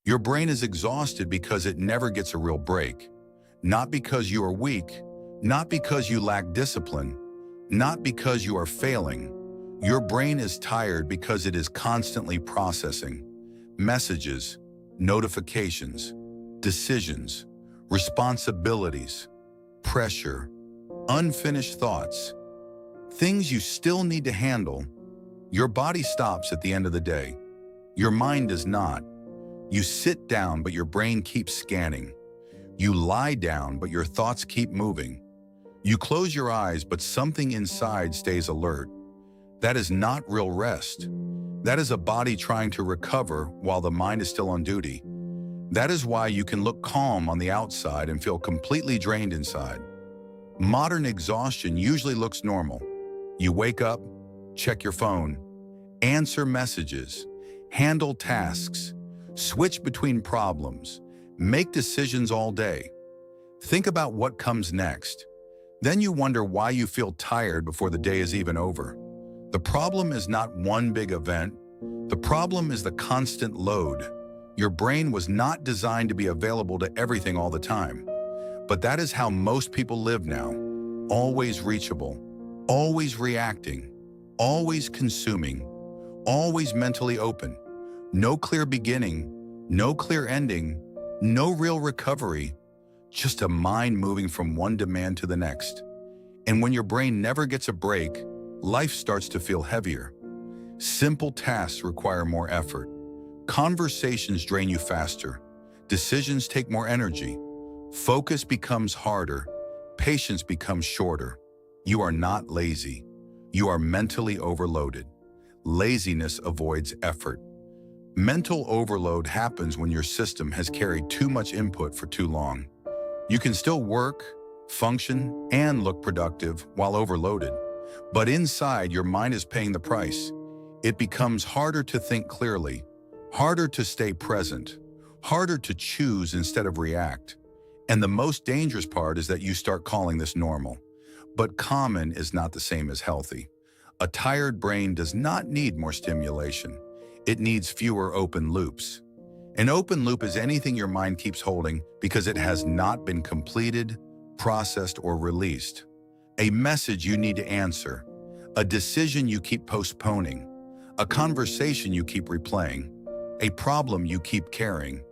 Your brain is exhausted because it never gets a real break. Not because you are weak, not because you lack discipline, not because you are failing. Your brain is tired because it is constantly processing messages, notifications, decisions, responsibilities, pressure, unfinished thoughts, things you still need to handle. Your body stops at the end of the day. Your mind does not. You sit down, but your brain keeps scanning. You lie down, but your thoughts keep moving. You close your eyes, but something inside stays alert. That is not real rest. That is a body trying to recover while the mind is still on duty. That is why you can look calm on the outside and feel completely drained inside. Modern exhaustion usually looks normal. You wake up, check your phone, answer messages, handle tasks, switch between problems, make decisions all day. Think about what comes next. Then you wonder why you feel tired before the day is even over. The problem is not one big event. The problem is the constant load. Your brain was not designed to be available to everything all the time. But that is how most people live now. Always reachable, always reacting, always consuming, always mentally open. No clear beginning, no clear ending, no real recovery, just a mind moving from one demand to the next. And when your brain never gets a break, life starts to feel heavier. Simple tasks require more effort. Conversations drain you faster. Decisions take more energy. Focus becomes harder. Patience becomes shorter. You are not lazy. You are mentally overloaded. Laziness avoids effort. Mental overload happens when your system has carried too much input for too long. You can still work, function, and look productive while overloaded. But inside, your mind is paying the price. It becomes harder to think clearly, harder to stay present, harder to choose instead of react. And the most dangerous part is that you start calling this normal. But common is not the same as healthy. A tired brain does not need more stimulation. It needs fewer open loops. An open loop is anything your mind keeps holding because it has not been completed, processed, or released. A message you need to answer, a decision you keep postponing, a conversation you keep replaying, a problem you keep carrying,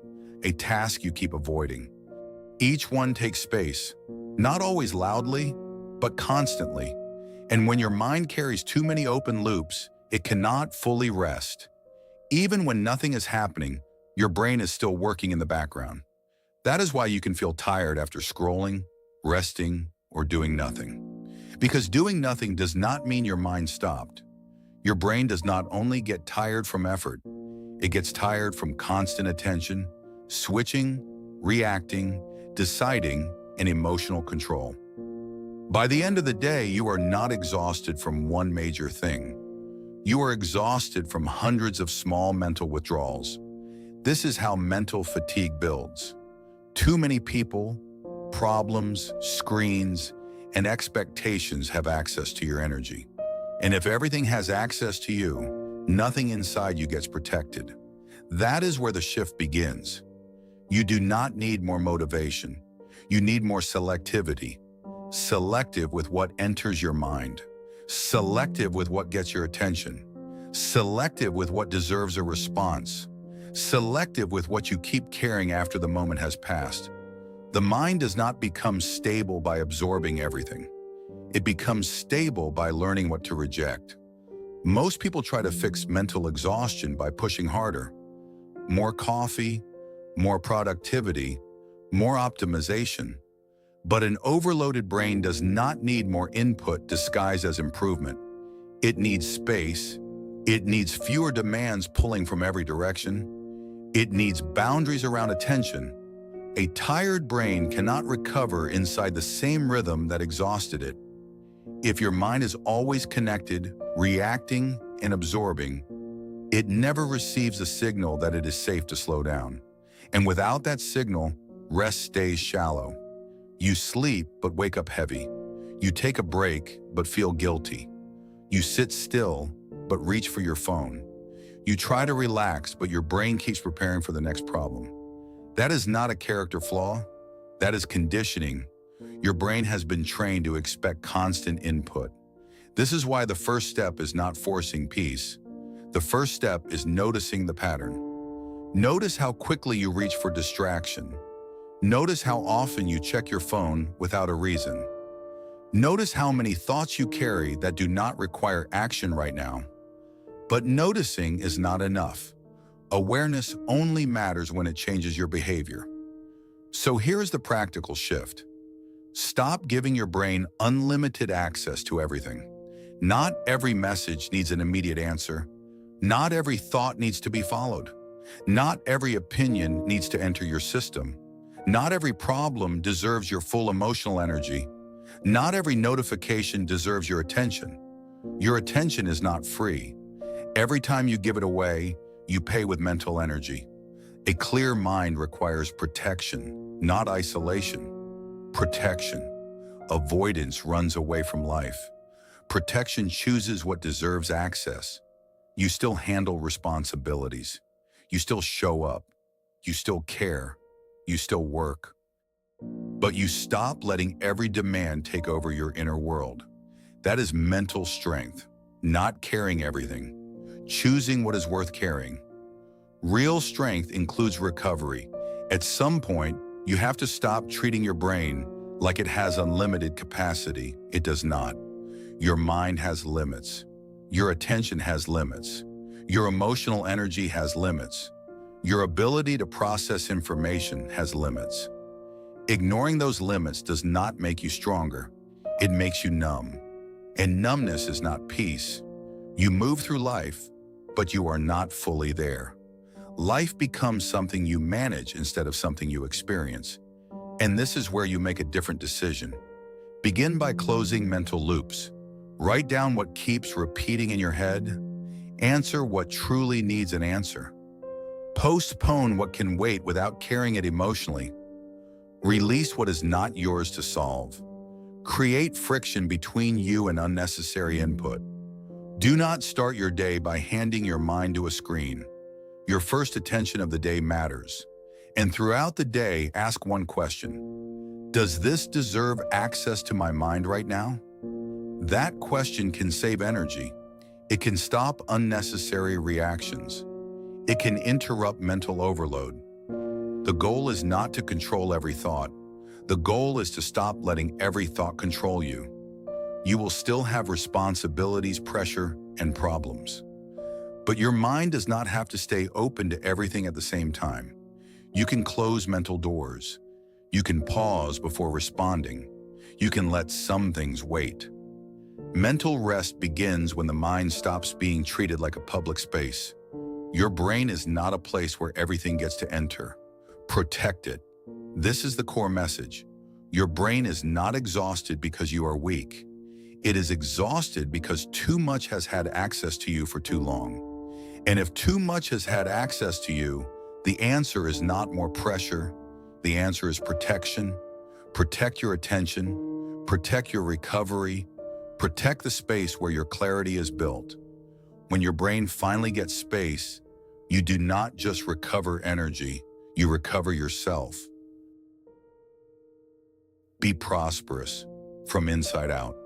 a task you keep avoiding. Each one takes space, not always loudly, but constantly. And when your mind carries too many open loops, it cannot fully rest. Even when nothing is happening, your brain is still working in the background. That is why you can feel tired after scrolling, resting, or doing nothing. Because doing nothing does not mean your mind stopped. Your brain does not only get tired from effort, it gets tired from constant attention, switching, reacting, deciding, and emotional control. By the end of the day, you are not exhausted from one major thing. You are exhausted from hundreds of small mental withdrawals. This is how mental fatigue builds. Too many people, problems, screens, and expectations have access to your energy. And if everything has access to you, nothing inside you gets protected. That is where the shift begins. You do not need more motivation. You need more selectivity. Selective with what enters your mind. Selective with what gets your attention. Selective with what deserves a response. Selective with what you keep carrying after the moment has passed. The mind does not become stable by absorbing everything. It becomes stable by learning what to reject. Most people try to fix mental exhaustion by pushing harder. More coffee, more productivity, more optimization. But an overloaded brain does not need more input disguised as improvement. It needs space. It needs fewer demands pulling from every direction. It needs boundaries around attention. A tired brain cannot recover inside the same rhythm that exhausted it. If your mind is always connected, reacting, and absorbing, it never receives a signal that it is safe to slow down. And without that signal, rest stays shallow. You sleep but wake up heavy. You take a break but feel guilty. You sit still but reach for your phone. You try to relax, but your brain keeps preparing for the next problem. That is not a character flaw. That is conditioning. Your brain has been trained to expect constant input. This is why the first step is not forcing peace. The first step is noticing the pattern. Notice how quickly you reach for distraction. Notice how often you check your phone without a reason. Notice how many thoughts you carry that do not require action right now. But noticing is not enough. Awareness only matters when it changes your behavior. So here's the practical shift. Stop giving your brain unlimited access to everything. Not every message needs an immediate answer. Not every thought needs to be followed. Not every opinion needs to enter your system. Not every problem deserves your full emotional energy. Not every notification deserves your attention. Your attention is not free. Every time you give it away, you pay with mental energy. A clear mind requires protection, not isolation. Protection. Avoidance runs away from life. Protection chooses what deserves access. You still handle responsibilities. You still show up. You still care. You still work. But you stop letting every demand take over your inner world. That is mental strength, not carrying everything. Choosing what is worth carrying. Real strength includes recovery. At some point, you have to stop treating your brain like it has unlimited capacity. It does not. Your mind has limits. Your attention has limits. Your emotional energy has limits. Your ability to process information has limits. Ignoring those limits does not make you stronger. It makes you numb. And numbness is not peace. You move through life, but you are not fully there. Life becomes something you manage instead of something you experience. And this is where you make a different decision. Begin by closing mental loops. Write down what keeps repeating in your head. Answer what truly needs an answer. Postpone what can wait without carrying it emotionally. Release what is not yours to solve. Create friction between you and unnecessary input. Do not start your day by handing your mind to a screen. Your first attention of the day matters. And throughout the day, ask one question. Does this deserve access to my mind right now? That question can save energy. It can stop unnecessary reactions. It can interrupt mental overload. The goal is not to control every thought. The goal is to stop letting every thought control you. You will still have responsibilities, pressure, and problems. But your mind does not have to stay open to everything at the same time. You can close mental doors. You can pause before responding. You can let some things wait. Mental rest begins when the mind stops being treated like a public space. Your brain is not a place where everything gets to enter. Protect it. This is the core message. Your brain is not exhausted because you are weak. It is exhausted because too much has had access to you for too long. And if too much has had access to you, the answer is not more pressure. The answer is protection. Protect your attention. Protect your recovery. Protect the space where your clarity is built. When your brain finally gets space, you do not just recover energy, you recover yourself. Be prosperous from inside out.